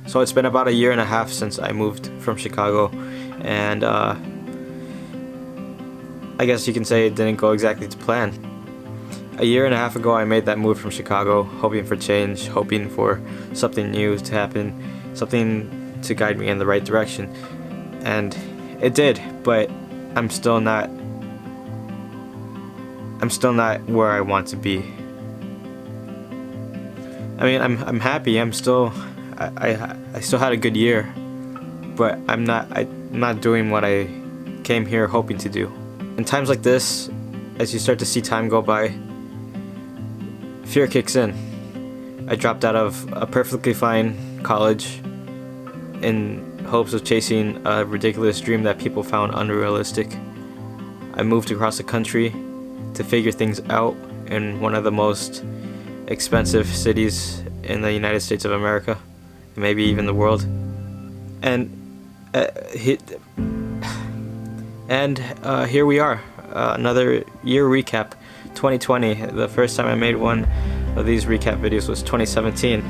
So it's been about a year and a half since I moved from Chicago, and I guess you can say it didn't go exactly to plan. A year and a half ago I made that move from Chicago, hoping for change, hoping for something new to happen, something to guide me in the right direction. And it did, but I'm still not where I want to be. I mean, I'm happy. I still had a good year, but I'm not doing what I came here hoping to do. In times like this, as you start to see time go by, fear kicks in. I dropped out of a perfectly fine college in hopes of chasing a ridiculous dream that people found unrealistic. I moved across the country to figure things out in one of the most expensive cities in the United States of America, maybe even the world. And here we are, another year recap. 2020, the first time I made one of these recap videos was 2017,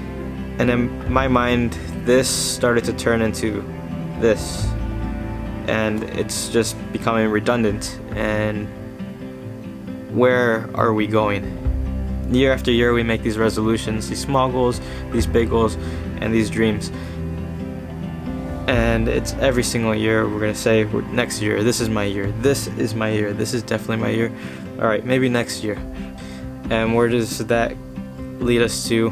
and in my mind this started to turn into this, and it's just becoming redundant. And where are we going? Year after year we make these resolutions, these small goals, these big goals, and these dreams, and it's every single year we're gonna say, next year, this is my year, this is my year, this is definitely my year, alright, maybe next year. And where does that lead us to?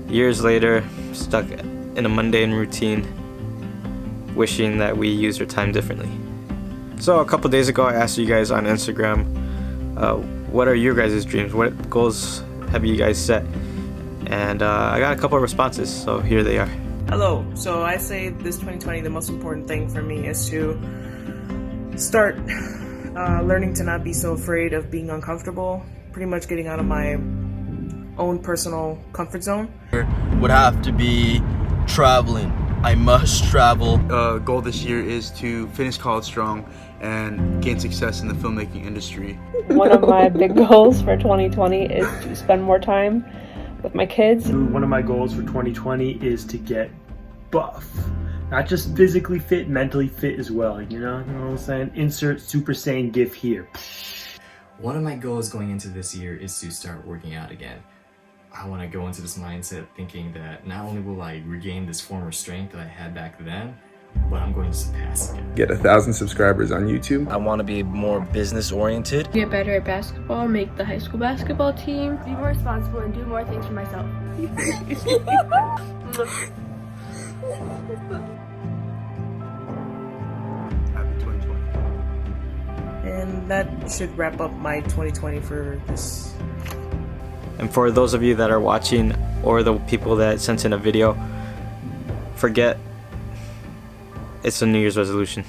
Years later, stuck in a mundane routine, wishing that we used our time differently. So a couple days ago I asked you guys on Instagram, what are your guys' dreams? What goals have you guys set? And I got a couple of responses, so here they are. Hello. So I say this 2020, the most important thing for me is to start learning to not be so afraid of being uncomfortable, pretty much getting out of my own personal comfort zone. Would have to be traveling. I must travel. Goal this year is to finish college strong and gain success in the filmmaking industry. One of my big goals for 2020 is to spend more time with my kids. One of my goals for 2020 is to get buff. Not just physically fit, mentally fit as well. You know what I'm saying? Insert Super Saiyan gif here. One of my goals going into this year is to start working out again. I want to go into this mindset thinking that not only will I regain this former strength that I had back then, but I'm going to surpass it. Get 1,000 subscribers on YouTube. I want to be more business oriented. Get better at basketball, make the high school basketball team. Be more responsible and do more things for myself. Happy 2020. And that should wrap up my 2020 for this. And for those of you that are watching, or the people that sent in a video, forget it's a New Year's resolution.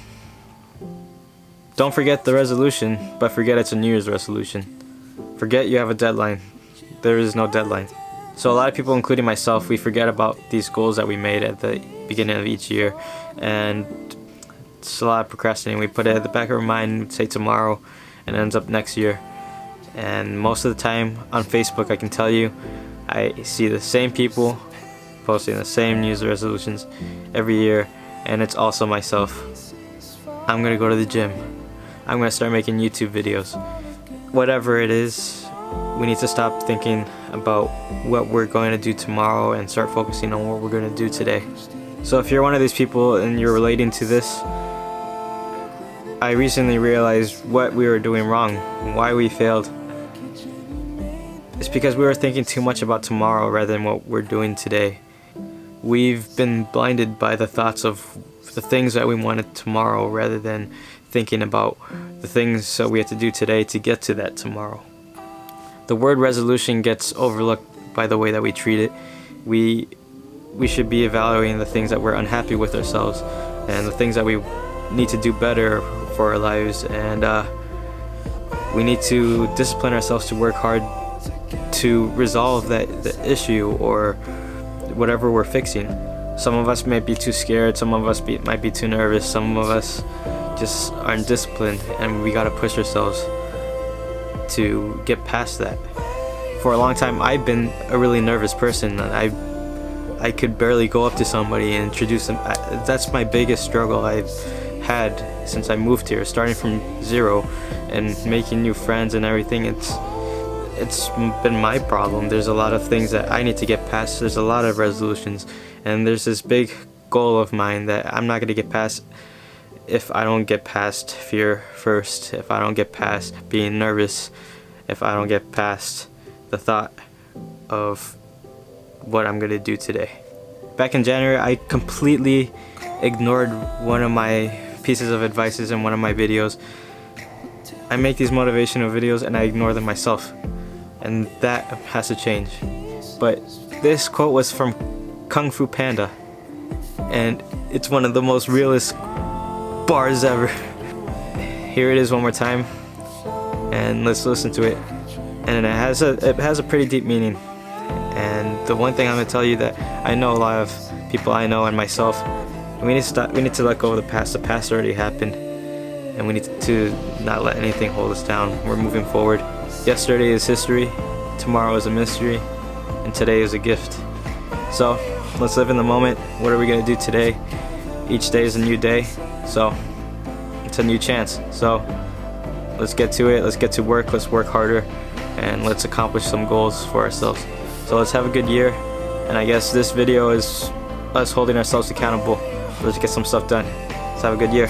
Don't forget the resolution, but forget it's a New Year's resolution. Forget you have a deadline. There is no deadline. So a lot of people, including myself, we forget about these goals that we made at the beginning of each year, and it's a lot of procrastinating. We put it at the back of our mind, say tomorrow, and it ends up next year. And most of the time on Facebook, I can tell you, I see the same people posting the same New Year's resolutions every year, and it's also myself. I'm gonna go to the gym. I'm gonna start making YouTube videos. Whatever it is, we need to stop thinking about what we're going to do tomorrow and start focusing on what we're going to do today. So if you're one of these people and you're relating to this, I recently realized what we were doing wrong and why we failed. It's because we were thinking too much about tomorrow rather than what we're doing today. We've been blinded by the thoughts of the things that we wanted tomorrow rather than thinking about the things that we have to do today to get to that tomorrow. The word resolution gets overlooked by the way that we treat it. We should be evaluating the things that we're unhappy with ourselves and the things that we need to do better for our lives, and we need to discipline ourselves to work hard to resolve the issue or whatever we're fixing. Some of us might be too scared, some of us might be too nervous, some of us just aren't disciplined, and we gotta push ourselves to get past that. For a long time I've been a really nervous person, and I could barely go up to somebody and introduce them. That's my biggest struggle I've had since I moved here, starting from zero and making new friends and everything. It's been my problem. There's a lot of things that I need to get past. There's a lot of resolutions, and there's this big goal of mine that I'm not going to get past if I don't get past fear first, if I don't get past being nervous, if I don't get past the thought of what I'm going to do today. Back in January, I completely ignored one of my pieces of advices in one of my videos. I make these motivational videos and I ignore them myself, and that has to change. But this quote was from Kung Fu Panda, and it's one of the most realist bars ever. Here it is one more time, and let's listen to it. And it has a pretty deep meaning. And the one thing I'm gonna tell you that I know a lot of people I know and myself, we need to let go of the past. The past already happened, and we need to not let anything hold us down. We're moving forward. Yesterday is history, tomorrow is a mystery, and today is a gift. So let's live in the moment. What are we gonna do today? Each day is a new day, so it's a new chance. So let's get to it. Let's get to work. Let's work harder, and let's accomplish some goals for ourselves. So let's have a good year, and I guess this video is us holding ourselves accountable. Let's get some stuff done. Let's have a good year.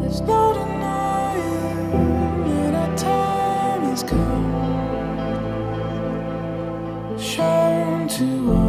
There's no denying that our time has come, shown to us.